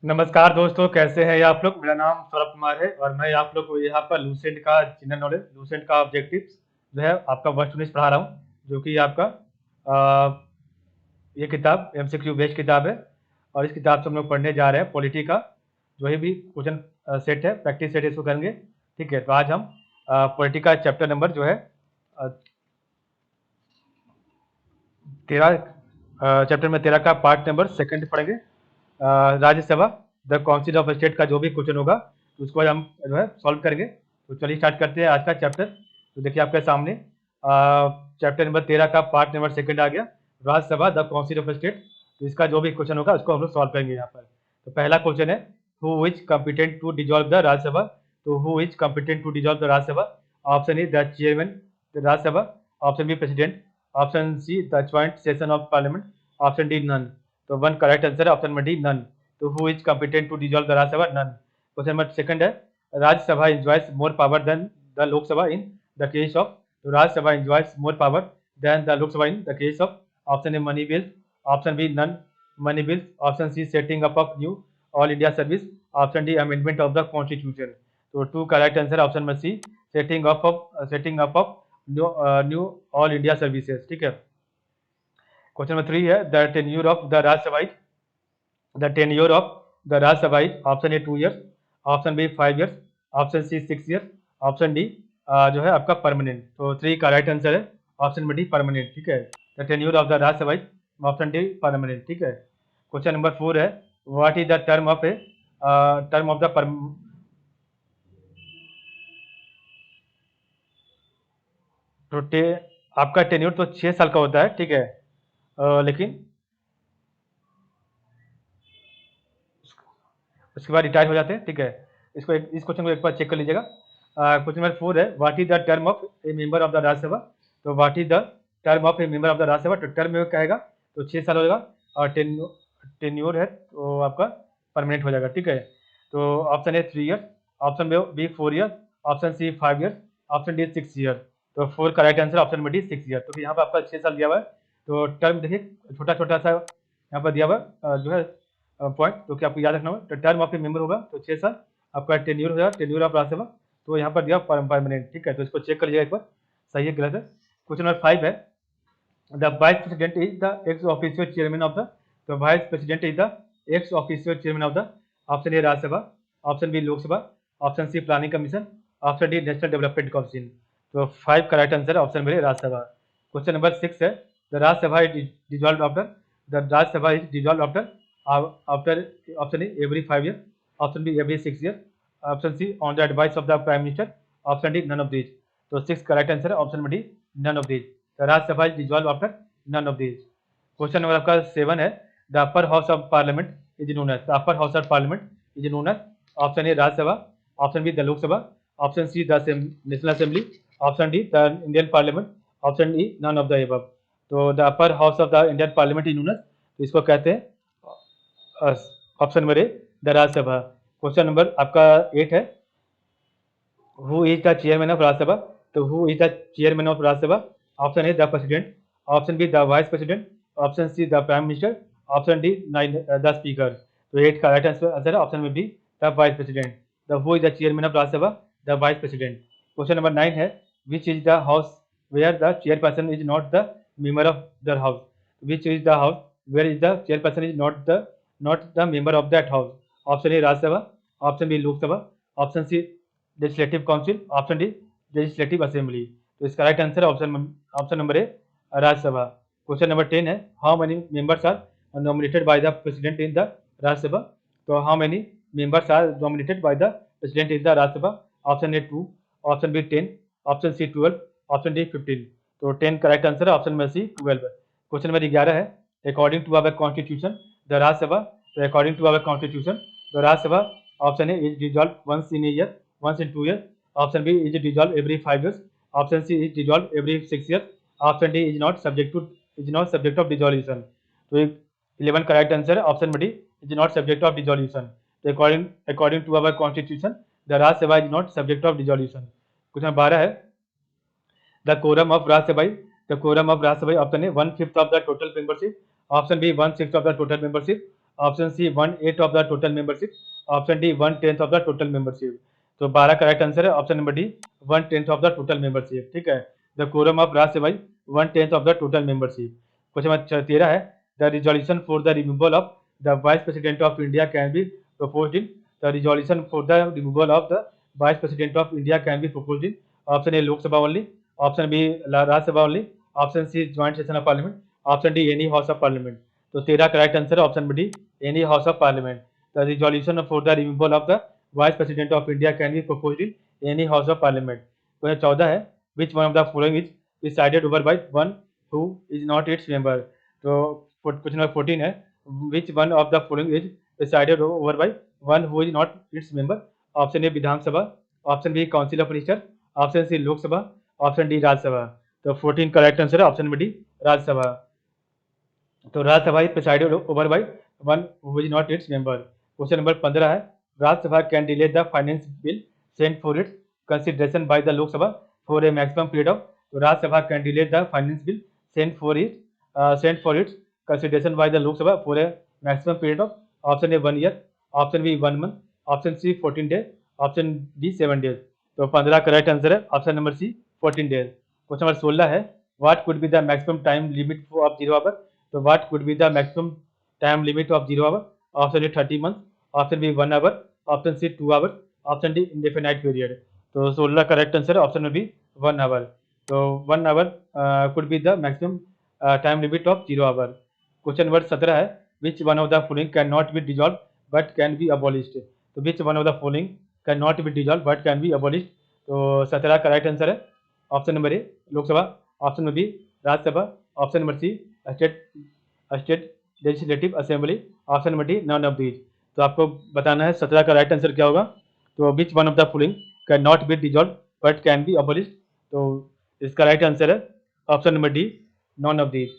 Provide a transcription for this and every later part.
नमस्कार दोस्तों, कैसे हैं आप लोग। मेरा नाम सौरभ कुमार है और मैं आप लोग को यहाँ पर लूसेंट का जनरल नॉलेज, लूसेंट का ऑब्जेक्टिव्स जो है आपका वर्स्ट यूनिट पढ़ा रहा हूँ, जो कि आपका ये किताब एमसीक्यू बेस्ड किताब है। और इस किताब से हम लोग पढ़ने जा रहे हैं पॉलिटी का जो भी क्वेश्चन सेट है, प्रैक्टिस सेट इसको करेंगे। ठीक है, तो आज हम पॉलिटी का चैप्टर नंबर जो है 13, चैप्टर में 13 का पार्ट नंबर सेकंड पढ़ेंगे। Rajya Sabha the council of state का जो भी क्वेश्चन होगा उसको हम जो है सॉल्व करेंगे। तो चलिए स्टार्ट करते हैं आज का चैप्टर। तो देखिए आपके सामने चैप्टर नंबर 13 का पार्ट नंबर सेकंड आ गया, Rajya Sabha the council of state. तो इसका जो भी क्वेश्चन होगा उसको हम लोग सॉल्व करेंगे यहाँ पर। तो पहला क्वेश्चन है, who is competent to dissolve the Rajya Sabha. तो who is competent to dissolve the Rajya Sabha. Option A the chairman the Rajya Sabha, option B president, option C the joint session of parliament, option D none. तो one correct answer है option number D, none. तो who is competent to dissolve the Rajya Sabha, none. Question number second है, Rajya Sabha enjoys more power than the Lok Sabha in the case of। तो Rajya Sabha enjoys more power than the Lok Sabha in the case of। Option A money bill, option B none money bill, option C setting up of new all India service, option D amendment of the constitution. तो two correct answer option number C, setting up of new all India services. ठीक है। Question number 3 है, the tenure of the Rajya Sabha, the tenure of the Rajya Sabha, option A 2 years, option B 5 years, option C 6 years, option D जो है आपका permanent. तो 3 का right answer है option number D, permanent. ठीक है, the tenure of the Rajya Sabha, option D permanent. ठीक है। क्वेश्चन नंबर 4 है, what is the term of the आपका टेन्योर तो 6 साल का होता है। ठीक है, लेकिन उसके बाद रिटायर हो जाते हैं। ठीक है, इस क्वेश्चन को एक बार चेक कर लीजिएगा। क्वेश्चन नंबर 4 है, what is the term of a member of the Rajya Sabha. तो what is the term of a member of the Rajya Sabha. तो टर्म में क्या आएगा, तो 6 साल होगा, और टेन्योर है तो आपका परमानेंट हो जाएगा। ठीक है, तो option A 3 years, option B 4 years, option C 5 years, option D 6 year. तो 4 का right answer option number D 6 year. तो यहाँ पर आपका 6 साल दिया हुआ है। तो टर्म देखिए छोटा छोटा सा यहाँ पर दिया हुआ जो है पॉइंट, तो क्या आपको याद रखना होगा। तो टर्म ऑफ ए मेंबर होगा तो 6 साल, आपका टेन्योर हो जाएगा, टेन्योर ऑफ राज्यसभा, तो यहाँ पर दिया परमानेंट। ठीक है, तो इसको चेक कर लीजिएगा एक बार, सही है गलत है। क्वेश्चन नंबर 5 है, the vice president is the ex official chairman of the. तो vice president is the ex official chairman of the. Option A Rajya Sabha, option B Lok Sabha, option C planning commission, option D national development council. तो 5 का right answer है option number A Rajya Sabha. Question number 6 है, the Rajya Sabha is dissolve after. The Rajya Sabha is dissolve after after option A every 5 year, option B every 6 year, option C on the advice of the prime minister, option D none of these. तो 6 का right answer है option number D, none of these. The Rajya Sabha is dissolved after none of these। Question number आपका 7 है, the upper house of parliament is known as. The upper house of parliament is known as, option A Rajya Sabha, option B the Lok Sabha, option C the national assembly, option D the Indian parliament, option E none of the above. तो the upper house of the Indian parliament is known as, तो इसको कहते हैं option number A the Rajya Sabha. Question number आपका 8 है, who is the chairman of Rajya Sabha. तो who is the chairman of Rajya Sabha, option A the president, option B the vice president, option C the prime minister, option D the speaker. तो 8 का right answer है option में B, the vice president. The who is the chairman of Rajya Sabha, the vice president. Question number 9 है, which is the house where the chairperson is not the member of the house. Which is the house where is the chairperson is not the member of that house. Option A Rajya Sabha, option B Lok Sabha, option C legislative council, option D legislative assembly. तो इसका right answer है option number A Rajya Sabha. Question number 10 है, how many members are nominated by the president in the Rajya Sabha. तो how many members are nominated by the president in the Rajya Sabha. Option A 2, option B 10, option C 12, option D 15। तो 10 correct answer है option number C 12। Question number 11 है, according to our constitution the Rajya Sabha. तो according to our constitution the Rajya Sabha, option A is dissolve once in a year, once in 2 years, option B is dissolved every 5 years, option C is dissolved every 6 years, option D is not subject of dissolution। तो 11 correct answer है option B, is not subject of dissolution. तो according to our constitution the Rajya Sabha is not subject of dissolution. Question 12 है, the quorum of Rajya Sabha, the quorum of Rajya Sabha, option A 1/5 of the total membership, option B 1/6 of the total membership, option C 1/8 of the total membership, option D 1/10 of the total membership. तो 12 correct answer है option number D 1/10 of the total membership. ठीक है, the quorum of Rajya Sabha 1/10 of the total membership. Question number 13 है, the resolution for the removal of the vice president of India can be proposed in the resolution for the removal of the vice president of India can be proposed in option A Lok Sabha only, option B Rajya Sabha only, option C joint session of parliament, option D any house of parliament। तो 13 correct answer है option number D any house of parliament. The resolution for the removal of the vice president of India can be proposed in any house of parliament. Question 14 है, which one of the following is presided over by one who is not its member। तो question number 14 है, which one of the following is presided over by one who is not its member। Option A Vidhan Sabha, option B council of minister, option C Lok Sabha, option D Rajya Sabha. तो 14 correct answer है option number D Rajya Sabha. तो Rajya Sabha is presided over by one who is not its member. Question number 15 है, Rajya Sabha can delay the finance bill sent for its consideration by the Lok Sabha for a maximum period of. तो Rajya Sabha can delay the finance bill sent for its consideration by the Lok Sabha for a maximum period of. Option A 1 year, option B 1 month, option C 14 days, option D 7 days. तो 15 correct answer है option number C 14 days. Question number 16 है, what could be the maximum time limit of 0 hour. तो what could be the maximum time limit of 0 hour. Option A 30 month, option B 1 hour, option C 2 hour, option D indefinite period. तो 16 correct answer है option number B 1 hour. तो 1 hour could be the maximum time limit of 0 hour. Question number 17 है, which one of the following cannot be dissolved but can be abolished। तो which one of the following cannot be dissolved but can be abolished। तो 17 correct answer है option number A Lok Sabha, option number B Rajya Sabha, option number C state legislative assembly, option number D none of these. तो आपको बताना है 17 का right answer क्या होगा। तो which one of the following can not be dissolve but can be abolished. तो इसका राइट आंसर है option number D none of these.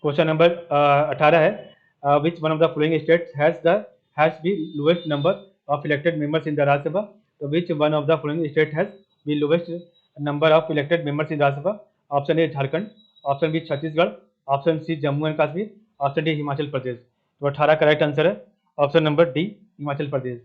Question number 18 है, which one of the following state has be lowest number of elected members in the Rajya Sabha. तो which one of the following state has be lowest number of elected members in Rajya Sabha. Option A Jharkhand, option B Chhattisgarh, option C Jammu and Kashmir, option D Himachal Pradesh. तो 18 correct answer है option number D Himachal Pradesh.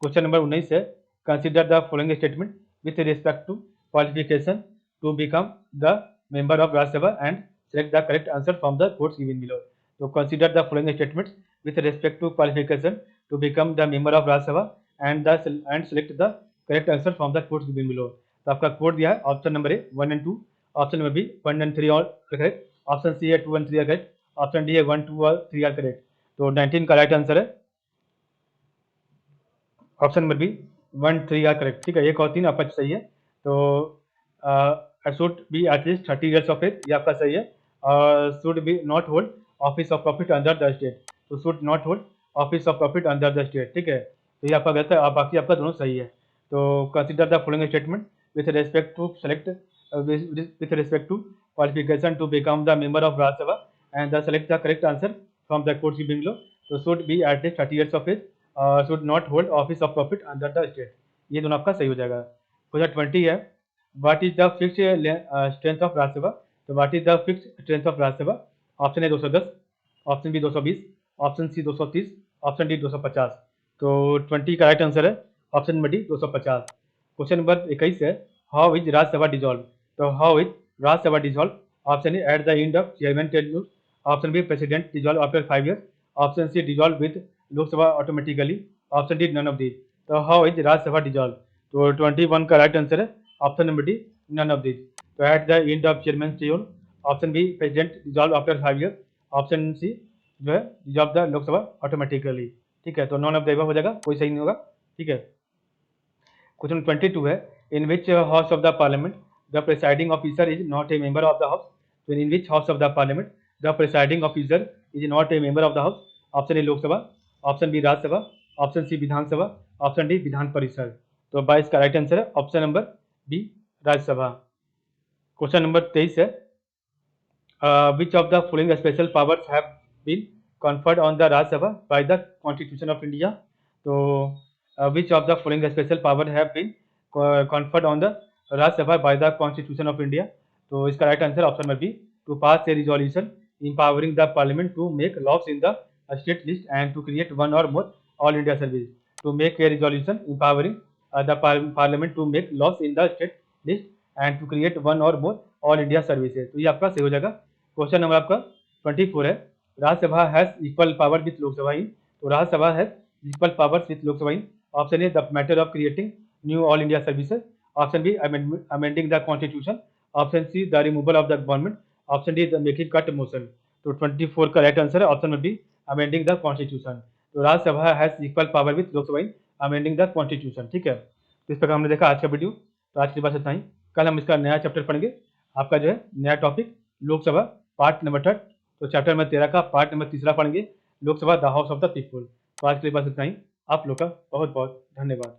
Question number 19 है, consider the following statement with respect to qualification to become the member of Rajya Sabha and select the correct answer from the quotes given below। तो consider the following statements with respect to qualification to become the member of Rajya Sabha and select the correct answer from the quotes given below। तो आपका code दिया है option number A 1 and 2, option number B 1 and 3 और correct, option C है 2 and 3 are correct, option D है 1, 2 और 3 are correct. तो 19 का राइट आंसर है option number B 1, 3 are correct. ठीक है, 1 और 3 आपका सही है। तो should be at least 30 years of age, ये आपका सही है। should be not hold office of profit under the state। तो should not hold office of profit under the state। ठीक है, तो ये आपका गलत है, बाकी आपका दोनों सही है। तो consider the following statement with respect to select with respect to qualification to become the member of Rajya Sabha and the select the correct answer from the quotes given below। तो should be at least 30 years of age, should not hold office of profit under the state। ये दोनों आपका सही हो जाएगा। Question 20 है, what is the fix strength of Rajya Sabha. तो what is the fix strength of Rajya Sabha. Option A 210, option B 220, option C 230, option D 250। तो 20 का राइट आंसर है option number D 250। Question number 21 है, हाउ इज राज्यसभा डिजॉल्व। तो how is Rajya Sabha dissolve. Option A at the end of chairman tenure, option B president dissolve after 5 years, option C dissolve with Lok Sabha automatically, option D none of this. तो how is Rajya Sabha dissolve. तो 21 का right answer है option number D none of this. तो at the end of chairman tenure, option B president dissolve after 5 years, option C जो है dissolve the Lok Sabha automatically. ठीक है, तो नॉन ऑफ द अबव हो जाएगा, कोई सही नहीं होगा। ठीक है, क्वेश्चन 22 है, in which house of the parliament the presiding officer is not a member of the house. तो in which house of the parliament the presiding officer is not a member of the house. Option A Lok Sabha, option B Rajya Sabha, option C Vidhan Sabha, option D Vidhan Parishad. तो 22 का right answer है option number B Rajya Sabha. Question number 23 है, which of the following special powers have been conferred on the Rajya Sabha by the Constitution of India। तो which of the following special power have been conferred on the Rajya Sabha by the constitution of India. तो इसका right answer option number B, to pass a resolution empowering the parliament to make laws in the state list and to create one or more all India service. To make a resolution empowering the parliament to make laws in the state list and to create one or more all India services। तो ये आपका सही हो जाएगा। Question number आपका 24 है, Rajya Sabha has equal power with Lok Sabha in. तो Rajya Sabha has equal powers with Lok Sabha in. Option A the matter of creating new all India services. Option B amending the constitution. Option C the removal of the government. Option D the making cut motion. तो 24 का right answer है option number B, amending the constitution. तो Rajya Sabha has equal power with Lok Sabha in amending the constitution. ठीक है, तो इस प्रकार हमने देखा आज का वीडियो। तो आज के बस इतना ही। कल हम इसका नया चैप्टर पढ़ेंगे, आपका जो है नया टॉपिक लोकसभा पार्ट नंबर 3। तो चैप्टर नंबर 13 का पार्ट नंबर 3 पढ़ेंगे, Lok Sabha the house of the people. तो आज के लिए बस इतना ही। आप लोग का बहुत बहुत धन्यवाद।